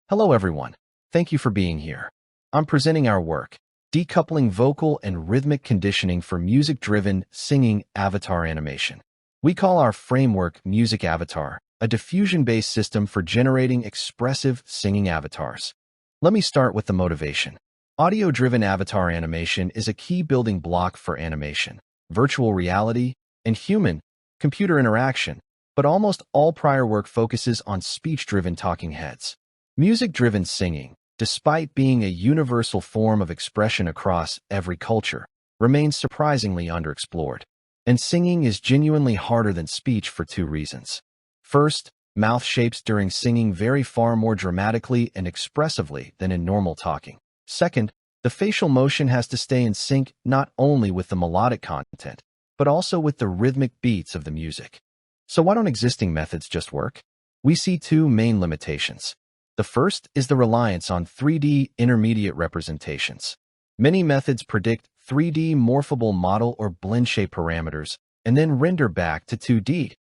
Hello everyone. Thank you for being here. I'm presenting our work, Decoupling Vocal and Rhythmic Conditioning for Music-Driven Singing Avatar Animation. We call our framework MusicAvatar, a diffusion-based system for generating expressive singing avatars. Let me start with the motivation. Audio-driven avatar animation is a key building block for animation, virtual reality, and human-computer interaction, but almost all prior work focuses on speech-driven talking heads. Music-driven singing, despite being a universal form of expression across every culture, remains surprisingly underexplored. And singing is genuinely harder than speech for two reasons. First, mouth shapes during singing vary far more dramatically and expressively than in normal talking. Second, the facial motion has to stay in sync not only with the melodic content, but also with the rhythmic beats of the music. So why don't existing methods just work? We see two main limitations. The first is the reliance on 3D intermediate representations. Many methods predict 3D morphable model or blend shape parameters and then render back to 2D.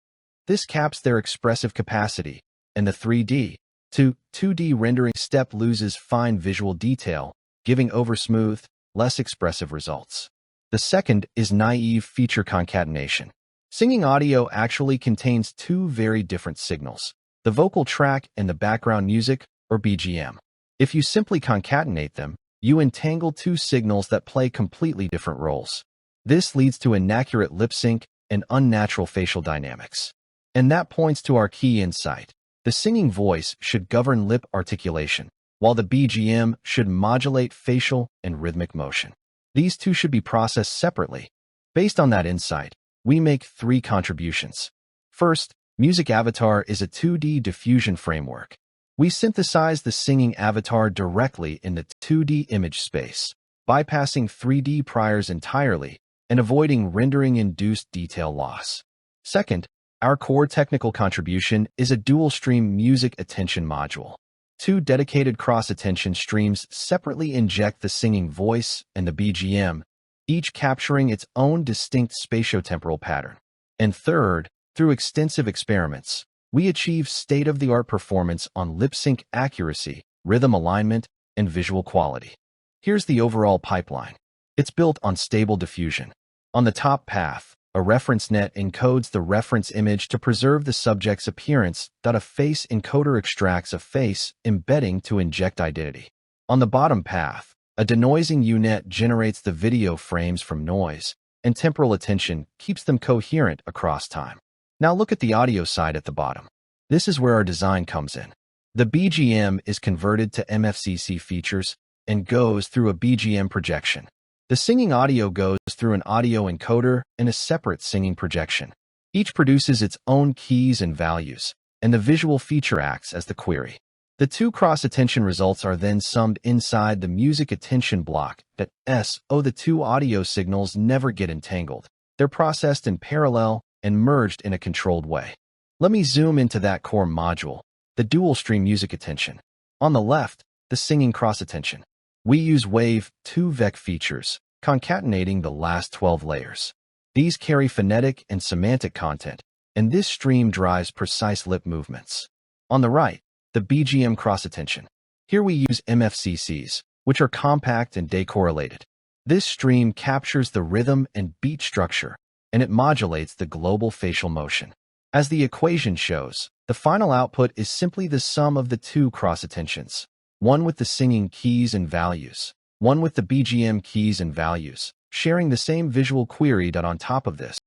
This caps their expressive capacity, and the 3D to 2D rendering step loses fine visual detail, giving over-smooth, less expressive results. The second is naive feature concatenation. Singing audio actually contains two very different signals, the vocal track and the background music, or BGM. If you simply concatenate them, you entangle two signals that play completely different roles. This leads to inaccurate lip sync and unnatural facial dynamics. And that points to our key insight. The singing voice should govern lip articulation, while the BGM should modulate facial and rhythmic motion. These two should be processed separately. Based on that insight, we make three contributions. First, MusicAvatar is a 2D diffusion framework. We synthesize the singing avatar directly in the 2D image space, bypassing 3D priors entirely and avoiding rendering-induced detail loss. Second, our core technical contribution is a dual-stream music attention module. Two dedicated cross-attention streams separately inject the singing voice and the BGM, each capturing its own distinct spatiotemporal pattern. And third, through extensive experiments, we achieve state-of-the-art performance on lip sync accuracy, rhythm alignment, and visual quality. Here's the overall pipeline. It's built on stable diffusion. On the top path, a reference net encodes the reference image to preserve the subject's appearance. A face encoder extracts a face embedding to inject identity. On the bottom path, a denoising UNet generates the video frames from noise, and temporal attention keeps them coherent across time. Now look at the audio side at the bottom. This is where our design comes in. The BGM is converted to MFCC features and goes through a BGM projection. The singing audio goes through an audio encoder and a separate singing projection. Each produces its own keys and values, and the visual feature acts as the query. The two cross-attention results are then summed inside the music attention block. The two audio signals never get entangled. They're processed in parallel and merged in a controlled way. Let me zoom into that core module, the dual-stream music attention. On the left, the singing cross-attention. We use Wave 2 VEC features, concatenating the last 12 layers. These carry phonetic and semantic content, and this stream drives precise lip movements. On the right, the BGM cross-attention. Here we use MFCCs, which are compact and decorrelated. This stream captures the rhythm and beat structure, and it modulates the global facial motion. As the equation shows, the final output is simply the sum of the two cross-attentions, one with the singing keys and values, one with the BGM keys and values, sharing the same visual query. On top of this,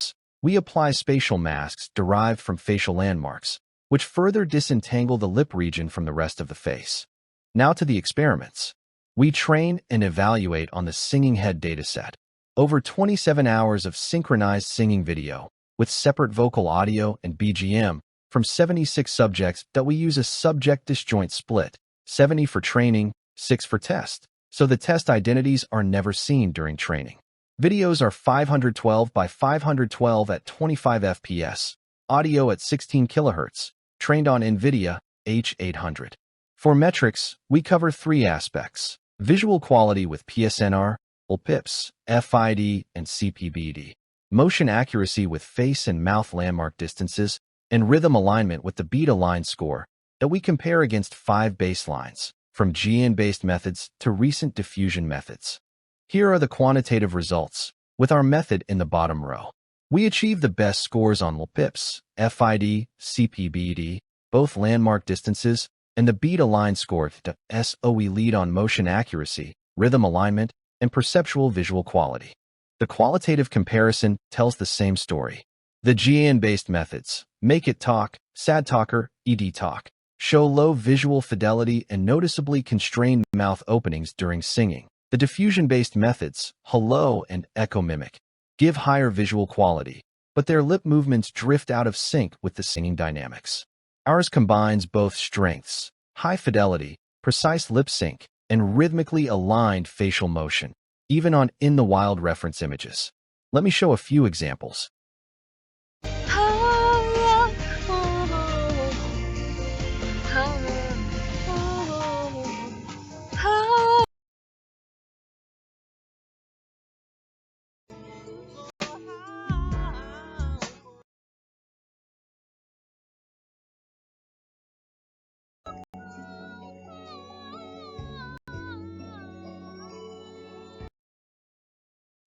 we apply spatial masks derived from facial landmarks, which further disentangle the lip region from the rest of the face. Now to the experiments. We train and evaluate on the singing head dataset. Over 27 hours of synchronized singing video, with separate vocal audio and BGM, from 76 subjects. We use a subject disjoint split, 70 for training, 6 for test, so the test identities are never seen during training. Videos are 512 by 512 at 25 fps, audio at 16 kHz, trained on NVIDIA H800. For metrics, we cover three aspects: visual quality with PSNR, LPIPS, FID, and CPBD, motion accuracy with face and mouth landmark distances, and rhythm alignment with the beat align score, that we compare against 5 baselines, from GN-based methods to recent diffusion methods. Here are the quantitative results, with our method in the bottom row. We achieve the best scores on LPIPS, FID, CPBD, both landmark distances, and the beat-aligned score to SOE lead on motion accuracy, rhythm alignment, and perceptual visual quality. The qualitative comparison tells the same story. The GN-based methods, Make It Talk, Sad Talker, ED Talk, show low visual fidelity and noticeably constrained mouth openings during singing. The diffusion-based methods, Hello and Echo Mimic, give higher visual quality, but their lip movements drift out of sync with the singing dynamics. Ours combines both strengths, high fidelity, precise lip sync, and rhythmically aligned facial motion, even on In the Wild reference images. Let me show a few examples.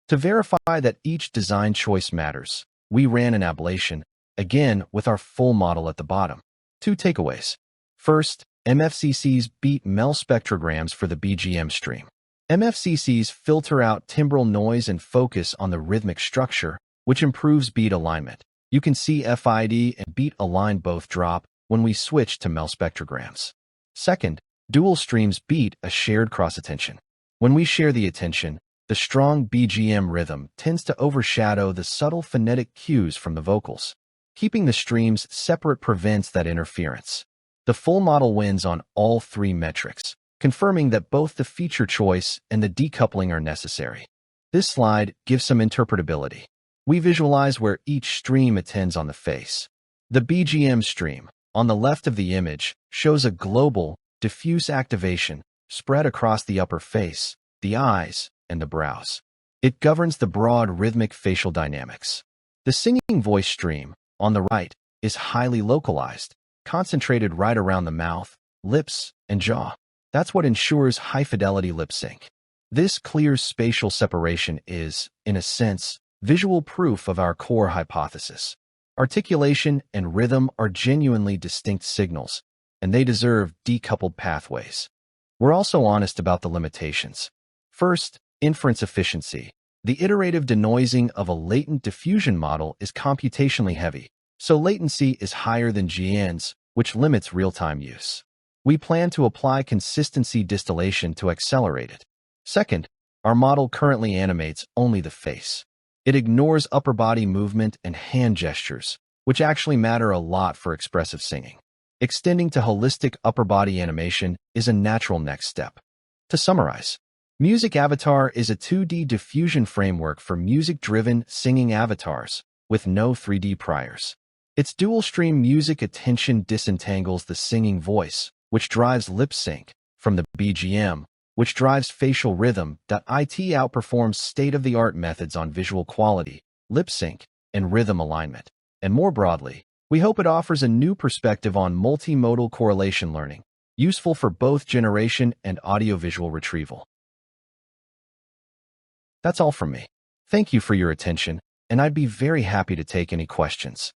To verify that each design choice matters, we ran an ablation, again with our full model at the bottom. 2 takeaways. First, MFCCs beat MEL spectrograms for the BGM stream. MFCCs filter out timbral noise and focus on the rhythmic structure, which improves beat alignment. You can see FID and beat align both drop when we switch to MEL spectrograms. Second, dual streams beat a shared cross-attention. When we share the attention, the strong BGM rhythm tends to overshadow the subtle phonetic cues from the vocals. Keeping the streams separate prevents that interference. The full model wins on all 3 metrics, confirming that both the feature choice and the decoupling are necessary. This slide gives some interpretability. We visualize where each stream attends on the face. The BGM stream, on the left of the image, shows a global, diffuse activation spread across the upper face, the eyes, and the brows. It governs the broad rhythmic facial dynamics. The singing voice stream, on the right, is highly localized, concentrated right around the mouth, lips, and jaw. That's what ensures high-fidelity lip sync. This clear spatial separation is, in a sense, visual proof of our core hypothesis. Articulation and rhythm are genuinely distinct signals, and they deserve decoupled pathways. We're also honest about the limitations. First, inference efficiency. The iterative denoising of a latent diffusion model is computationally heavy, so latency is higher than GN's, which limits real-time use. We plan to apply consistency distillation to accelerate it. Second, our model currently animates only the face. It ignores upper body movement and hand gestures, which actually matter a lot for expressive singing. Extending to holistic upper body animation is a natural next step. To summarize, MusicAvatar is a 2D diffusion framework for music-driven singing avatars with no 3D priors. Its dual-stream music attention disentangles the singing voice, which drives lip sync, from the BGM, which drives facial rhythm. It outperforms state-of-the-art methods on visual quality, lip sync, and rhythm alignment. And more broadly, we hope it offers a new perspective on multimodal correlation learning, useful for both generation and audiovisual retrieval. That's all from me. Thank you for your attention, and I'd be very happy to take any questions.